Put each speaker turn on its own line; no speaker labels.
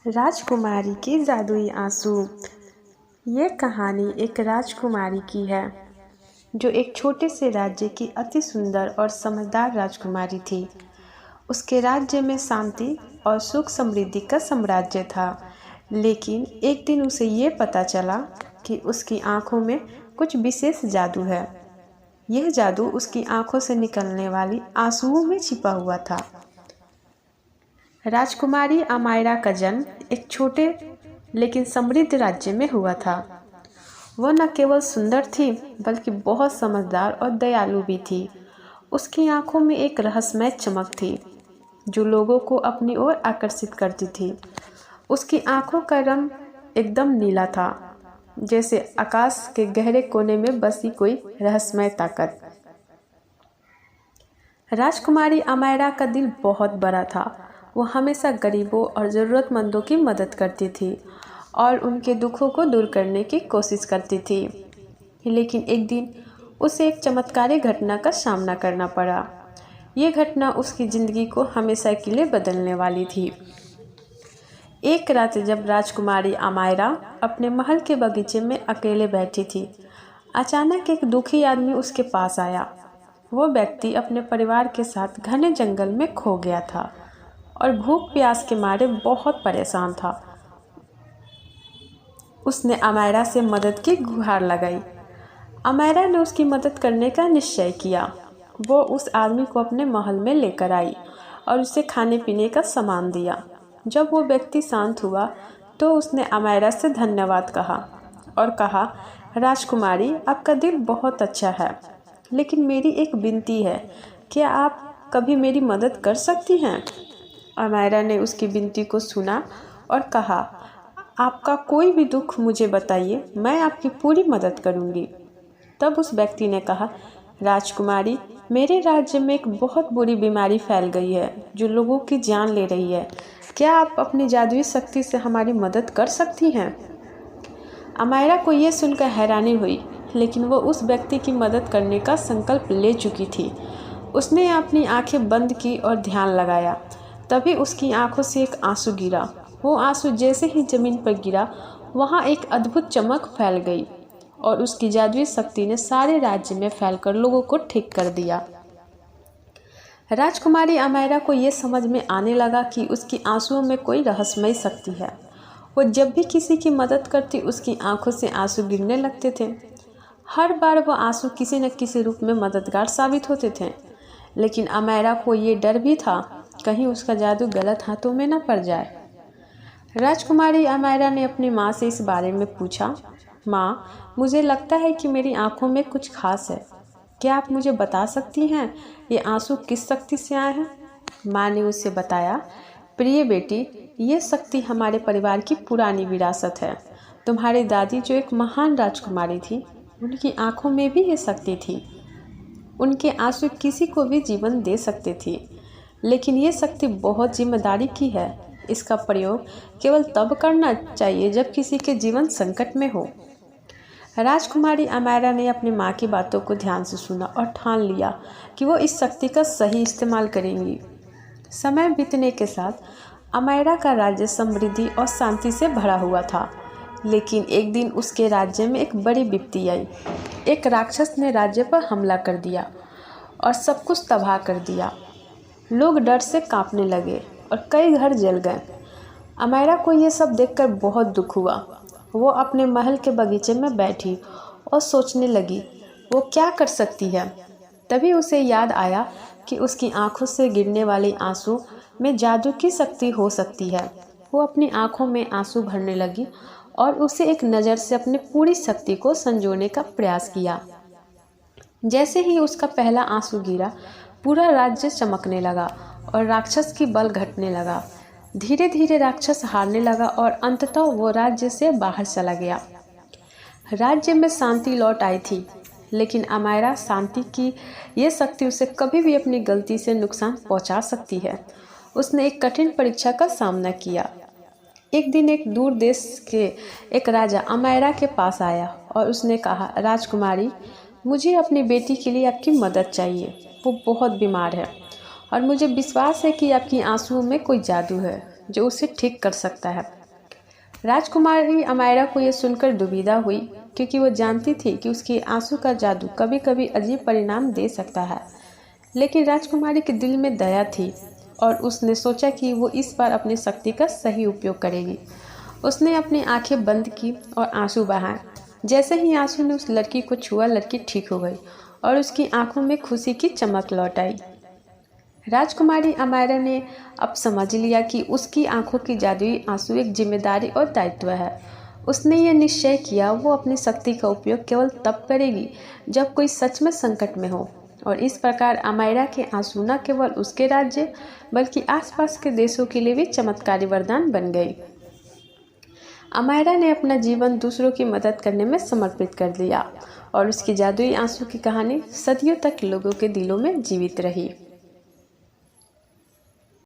राजकुमारी के जादुई आंसू। ये कहानी एक राजकुमारी की है जो एक छोटे से राज्य की अति सुंदर और समझदार राजकुमारी थी। उसके राज्य में शांति और सुख समृद्धि का साम्राज्य था, लेकिन एक दिन उसे ये पता चला कि उसकी आंखों में कुछ विशेष जादू है। यह जादू उसकी आंखों से निकलने वाली आंसुओं में छिपा हुआ था। राजकुमारी अमायरा का जन्म एक छोटे लेकिन समृद्ध राज्य में हुआ था। वह न केवल सुंदर थी बल्कि बहुत समझदार और दयालु भी थी। उसकी आंखों में एक रहस्यमय चमक थी जो लोगों को अपनी ओर आकर्षित करती थी। उसकी आंखों का रंग एकदम नीला था, जैसे आकाश के गहरे कोने में बसी कोई रहस्यमय ताकत। राजकुमारी अमायरा का दिल बहुत बड़ा था। वो हमेशा गरीबों और ज़रूरतमंदों की मदद करती थी और उनके दुखों को दूर करने की कोशिश करती थी। लेकिन एक दिन उसे एक चमत्कारी घटना का सामना करना पड़ा। ये घटना उसकी ज़िंदगी को हमेशा के लिए बदलने वाली थी। एक रात जब राजकुमारी अमायरा अपने महल के बगीचे में अकेले बैठी थी, अचानक एक दुखी आदमी उसके पास आया। वो व्यक्ति अपने परिवार के साथ घने जंगल में खो गया था और भूख प्यास के मारे बहुत परेशान था। उसने अमायरा से मदद की गुहार लगाई। अमायरा ने उसकी मदद करने का निश्चय किया। वो उस आदमी को अपने महल में लेकर आई और उसे खाने पीने का सामान दिया। जब वो व्यक्ति शांत हुआ तो उसने अमायरा से धन्यवाद कहा और कहा, राजकुमारी, आपका दिल बहुत अच्छा है, लेकिन मेरी एक विनती है, क्या आप कभी मेरी मदद कर सकती हैं? अमायरा ने उसकी विनती को सुना और कहा, आपका कोई भी दुख मुझे बताइए, मैं आपकी पूरी मदद करूंगी। तब उस व्यक्ति ने कहा, राजकुमारी, मेरे राज्य में एक बहुत बुरी बीमारी फैल गई है जो लोगों की जान ले रही है। क्या आप अपनी जादुई शक्ति से हमारी मदद कर सकती हैं? अमायरा को यह सुनकर हैरानी हुई, लेकिन वो उस व्यक्ति की मदद करने का संकल्प ले चुकी थी। उसने अपनी आंखें बंद की और ध्यान लगाया। तभी उसकी आंखों से एक आंसू गिरा। वो आंसू जैसे ही जमीन पर गिरा, वहाँ एक अद्भुत चमक फैल गई और उसकी जादुई शक्ति ने सारे राज्य में फैलकर लोगों को ठीक कर दिया। राजकुमारी अमायरा को ये समझ में आने लगा कि उसकी आंसुओं में कोई रहस्यमय शक्ति है। वो जब भी किसी की मदद करती, उसकी आंखों से आंसू गिरने लगते थे। हर बार वो आंसू किसी न किसी रूप में मददगार साबित होते थे, लेकिन अमायरा को ये डर भी था कहीं उसका जादू गलत हाथों में न पड़ जाए। राजकुमारी अमायरा ने अपनी माँ से इस बारे में पूछा, माँ, मुझे लगता है कि मेरी आंखों में कुछ खास है। क्या आप मुझे बता सकती हैं ये आंसू किस शक्ति से आए हैं? माँ ने उसे बताया, प्रिय बेटी, ये शक्ति हमारे परिवार की पुरानी विरासत है। तुम्हारी दादी जो एक महान राजकुमारी थी, उनकी आंखों में भी ये शक्ति थी। उनके आंसू किसी को भी जीवन दे सकते थे, लेकिन ये शक्ति बहुत जिम्मेदारी की है। इसका प्रयोग केवल तब करना चाहिए जब किसी के जीवन संकट में हो। राजकुमारी अमायरा ने अपनी माँ की बातों को ध्यान से सुना और ठान लिया कि वो इस शक्ति का सही इस्तेमाल करेंगी। समय बीतने के साथ अमायरा का राज्य समृद्धि और शांति से भरा हुआ था, लेकिन एक दिन उसके राज्य में एक बड़ी विपत्ति आई। एक राक्षस ने राज्य पर हमला कर दिया और सब कुछ तबाह कर दिया। लोग डर से कांपने लगे और कई घर जल गए। अमायरा को ये सब देखकर बहुत दुख हुआ। वो अपने महल के बगीचे में बैठी और सोचने लगी, वो क्या कर सकती है। तभी उसे याद आया कि उसकी आंखों से गिरने वाले आंसू में जादू की शक्ति हो सकती है। वो अपनी आंखों में आंसू भरने लगी और उसे एक नज़र से अपनी पूरी शक्ति को संजोने का प्रयास किया। जैसे ही उसका पहला आंसू गिरा, पूरा राज्य चमकने लगा और राक्षस की बल घटने लगा। धीरे धीरे राक्षस हारने लगा और अंततः वो राज्य से बाहर चला गया। राज्य में शांति लौट आई थी, लेकिन अमायरा शांति की ये शक्ति उसे कभी भी अपनी गलती से नुकसान पहुंचा सकती है। उसने एक कठिन परीक्षा का सामना किया। एक दिन एक दूर देश के एक राजा अमायरा के पास आया और उसने कहा, राजकुमारी, मुझे अपनी बेटी के लिए आपकी मदद चाहिए। वो बहुत बीमार है और मुझे विश्वास है कि आपकी आंसुओं में कोई जादू है। जो उसे ठीक कर सकता है। राजकुमारी अमायरा को यह सुनकर दुविधा हुई, क्योंकि वो जानती थी कि उसके आंसू का जादू कभी कभी अजीब परिणाम दे सकता है। लेकिन राजकुमारी के दिल में दया थी और उसने सोचा कि वो इस बार अपनी शक्ति का सही उपयोग करेगी। उसने अपनी आंखें बंद की और आंसू बहाए। जैसे ही आंसू ने उस लड़की को छुआ, लड़की ठीक हो गई और उसकी आंखों में खुशी की चमक लौट आई। राजकुमारी अमायरा ने अब समझ लिया कि उसकी आंखों की जादुई आंसू एक जिम्मेदारी और दायित्व है। उसने ये निश्चय किया वो अपनी शक्ति का उपयोग केवल तब करेगी जब कोई सच में संकट में हो, और इस प्रकार अमायरा के आंसू न केवल उसके राज्य बल्कि आसपास के देशों के लिए भी चमत्कारी वरदान बन गई। अमायरा ने अपना जीवन दूसरों की मदद करने में समर्पित कर दिया और उसकी जादुई आंसू की कहानी सदियों तक लोगों के दिलों में जीवित रही।